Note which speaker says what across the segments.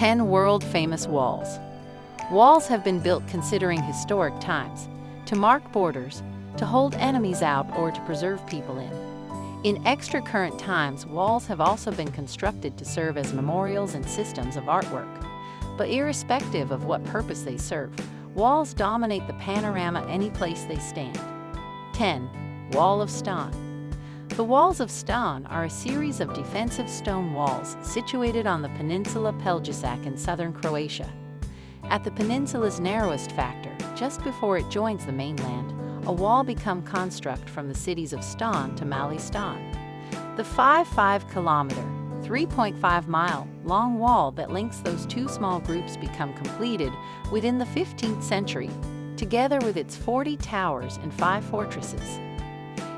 Speaker 1: 10 world-famous walls. Walls have been built considering historic times, to mark borders, to hold enemies out, or to preserve people in. In extra-current times, walls have also been constructed to serve as memorials and systems of artwork. But irrespective of what purpose they serve, walls dominate the panorama any place they stand. 10. Wall of Stone. The walls of stone are a series of defensive stone walls situated on the peninsula Peljasak in southern Croatia. At the peninsula's narrowest factor, just before it joins the mainland, a wall become construct from the cities of Ston to Mali Ston. The 5.5-kilometer, 3.5-mile long wall that links those two small groups become completed within the 15th century, together with its 40 towers and 5 fortresses.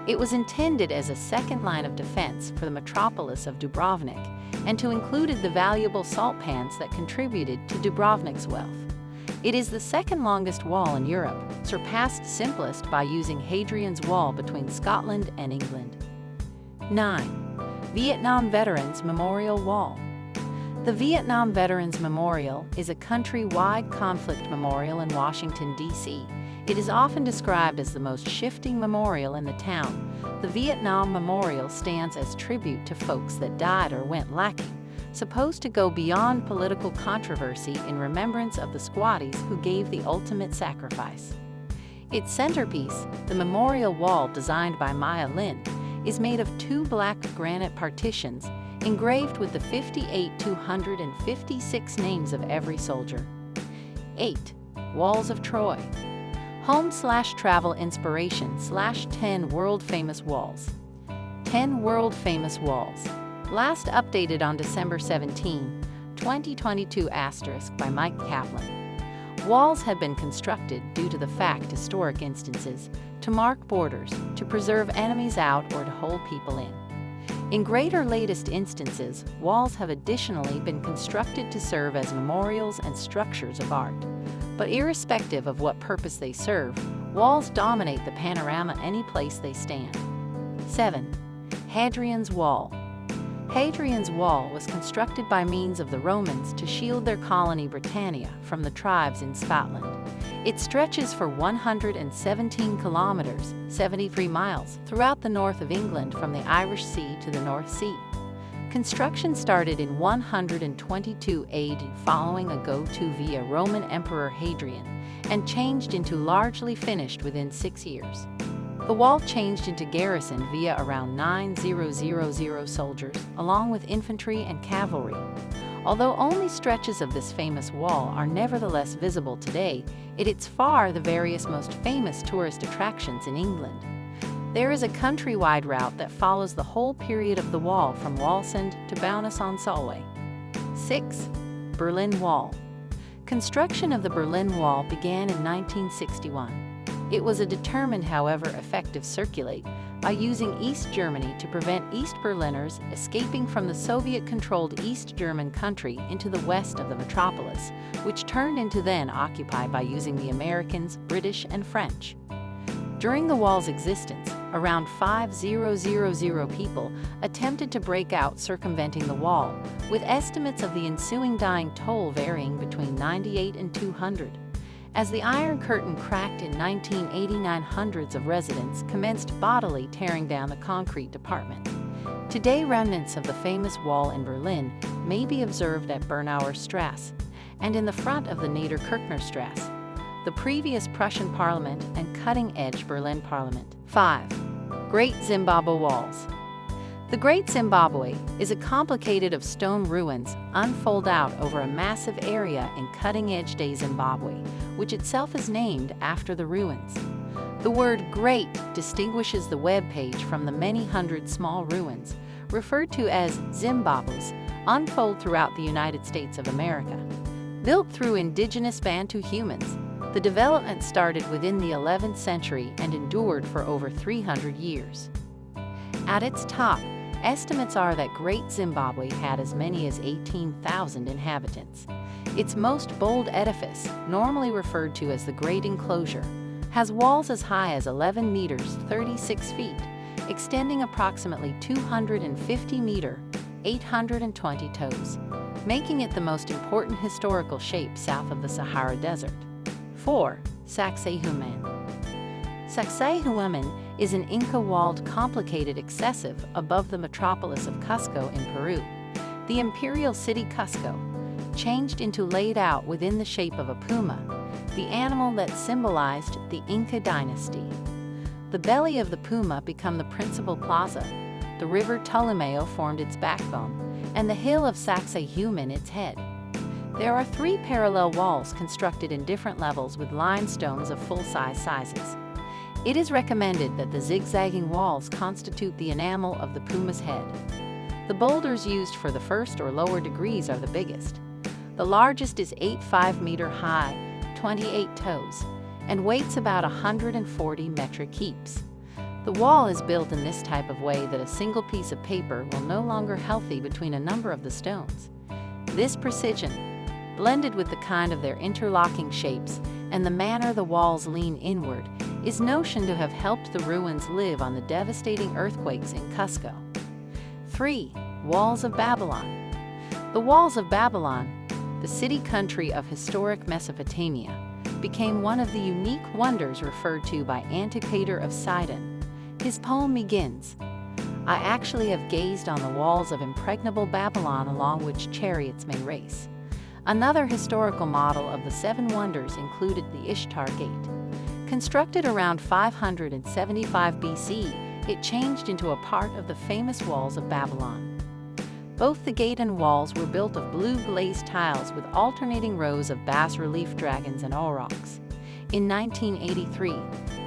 Speaker 1: It was intended as a second line of defense for the metropolis of Dubrovnik and to included the valuable salt pans that contributed to Dubrovnik's wealth. It is the second longest wall in Europe, surpassed simplest by using Hadrian's Wall between Scotland and England. 9. Vietnam Veterans Memorial Wall. The Vietnam Veterans Memorial is a country-wide conflict memorial in Washington, D.C. It is often described as the most shifting memorial in the town. The Vietnam Memorial stands as tribute to folks that died or went lacking, supposed to go beyond political controversy in remembrance of the squatties who gave the ultimate sacrifice. Its centerpiece, the memorial wall designed by Maya Lin, is made of 2 black granite partitions engraved with the 58,256 names of every soldier. 8. Walls of Troy. Home/travel inspiration/10 world-famous walls. 10 world-famous walls. Last updated on December 17, 2022 * by Mike Kaplan. Walls have been constructed due to the fact historic instances, to mark borders, to preserve enemies out, or to hold people in. In greater latest instances, walls have additionally been constructed to serve as memorials and structures of art. But irrespective of what purpose they serve, walls dominate the panorama any place they stand. 7. Hadrian's Wall. Hadrian's Wall was constructed by means of the Romans to shield their colony Britannia from the tribes in Scotland. It stretches for 117 kilometers, 73 miles, throughout the north of England from the Irish Sea to the North Sea. Construction started in 122 AD following a go-to via Roman Emperor Hadrian and changed into largely finished within 6 years. The wall changed into garrison via around 9,000 soldiers, along with infantry and cavalry. Although only stretches of this famous wall are nevertheless visible today, it is far the various most famous tourist attractions in England. There is a countrywide route that follows the whole period of the wall from Wallsend to Bowness-on-Solway. 6. Berlin Wall. Construction of the Berlin Wall began in 1961. It was determined, however, effective circulate by using East Germany to prevent East Berliners escaping from the Soviet-controlled East German country into the west of the metropolis, which turned into then occupied by using the Americans, British, and French. During the wall's existence, around 5,000 people attempted to break out circumventing the wall, with estimates of the ensuing dying toll varying between 98 and 200. As the Iron Curtain cracked in 1989, hundreds of residents commenced bodily tearing down the concrete department. Today, remnants of the famous wall in Berlin may be observed at Bernauer Strasse and in the front of the Niederkirchner Strasse, the previous Prussian Parliament and cutting-edge Berlin Parliament. 5. Great Zimbabwe Walls. The Great Zimbabwe is a complicated of stone ruins unfold out over a massive area in cutting-edge day Zimbabwe, which itself is named after the ruins. The word great distinguishes the web page from the many hundred small ruins, referred to as Zimbabwes, unfold throughout the United States of America. Built through indigenous Bantu humans, the development started within the 11th century and endured for over 300 years. At its top, estimates are that Great Zimbabwe had as many as 18,000 inhabitants. Its most bold edifice, normally referred to as the Great Enclosure, has walls as high as 11 meters 36 feet, extending approximately 250 meters 820 toes. making it the most important historical shape south of the Sahara Desert. 4. Sacsayhuaman. Sacsayhuaman is an Inca-walled, complicated excessive above the metropolis of Cusco in Peru. The imperial city Cusco, changed into laid out within the shape of a puma, the animal that symbolized the Inca dynasty. The belly of the puma became the principal plaza, the river Tullumeo formed its backbone, and the hill of Sacsayhuaman its head. There are 3 parallel walls constructed in different levels with limestones of full-size sizes. It is recommended that the zigzagging walls constitute the enamel of the puma's head. The boulders used for the first or lower degrees are the biggest. The largest is 8.5-meter high, 28 toes, and weighs about 140 metric keeps. The wall is built in this type of way that a single piece of paper will no longer healthy between a number of the stones. This precision, blended with the kind of their interlocking shapes and the manner the walls lean inward, is notioned to have helped the ruins live on the devastating earthquakes in Cusco. 3. Walls of Babylon. The walls of Babylon, the city-country of historic Mesopotamia, became one of the unique wonders referred to by Antipater of Sidon. His poem begins, "I actually have gazed on the walls of impregnable Babylon along which chariots may race." Another historical model of the 7 wonders included the Ishtar Gate. Constructed around 575 BC, it changed into a part of the famous walls of Babylon. Both the gate and walls were built of blue glazed tiles with alternating rows of bas-relief dragons and aurochs. In 1983,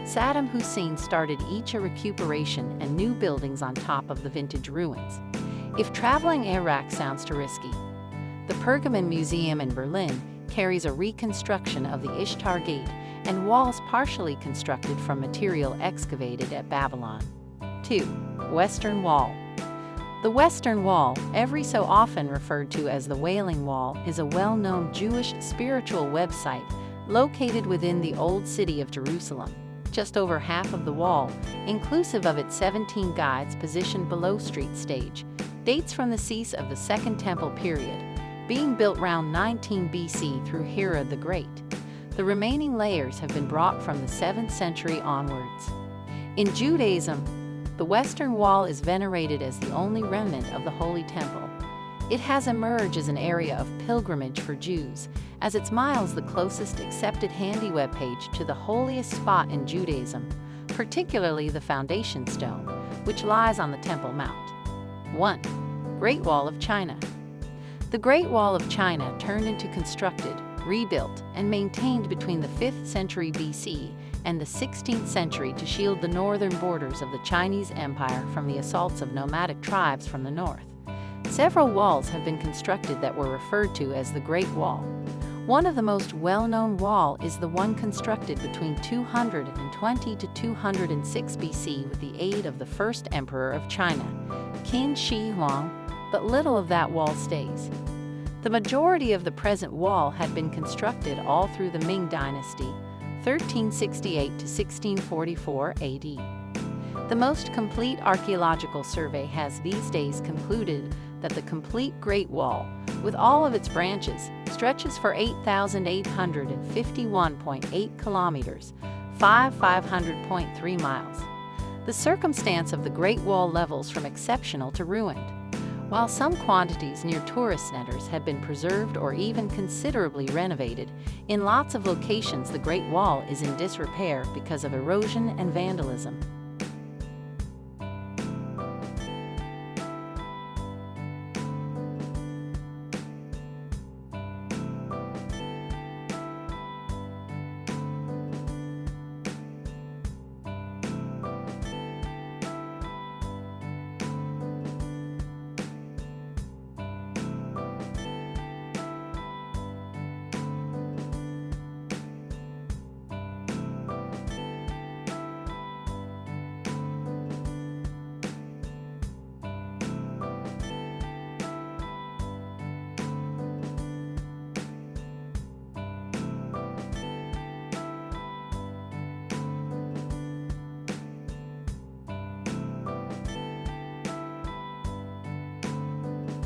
Speaker 1: Saddam Hussein started each a recuperation and new buildings on top of the vintage ruins. If traveling Iraq sounds too risky, the Pergamon Museum in Berlin carries a reconstruction of the Ishtar Gate and walls partially constructed from material excavated at Babylon. 2. Western Wall. The Western Wall, every so often referred to as the Wailing Wall, is a well-known Jewish spiritual website located within the Old City of Jerusalem. Just over half of the wall, inclusive of its 17 guides positioned below street stage, dates from the cease of the Second Temple period, being built around 19 BC through Herod the Great. The remaining layers have been brought from the 7th century onwards. In Judaism, the Western Wall is venerated as the only remnant of the Holy Temple. It has emerged as an area of pilgrimage for Jews, as it's miles the closest accepted handy web page to the holiest spot in Judaism, particularly the foundation stone, which lies on the Temple Mount. 1. Great Wall of China. The Great Wall of China turned into constructed, rebuilt, and maintained between the 5th century BC and the 16th century to shield the northern borders of the Chinese Empire from the assaults of nomadic tribes from the north. Several walls have been constructed that were referred to as the Great Wall. One of the most well-known wall is the one constructed between 220 to 206 BC with the aid of the first emperor of China, Qin Shi Huang, but little of that wall stays. The majority of the present wall had been constructed all through the Ming Dynasty, 1368 to 1644 AD. The most complete archaeological survey has these days concluded that the complete Great Wall, with all of its branches, stretches for 8,851.8 kilometers, 500.3 miles. The circumstance of the Great Wall levels from exceptional to ruined. While some quantities near tourist centers have been preserved or even considerably renovated, in lots of locations the Great Wall is in disrepair because of erosion and vandalism.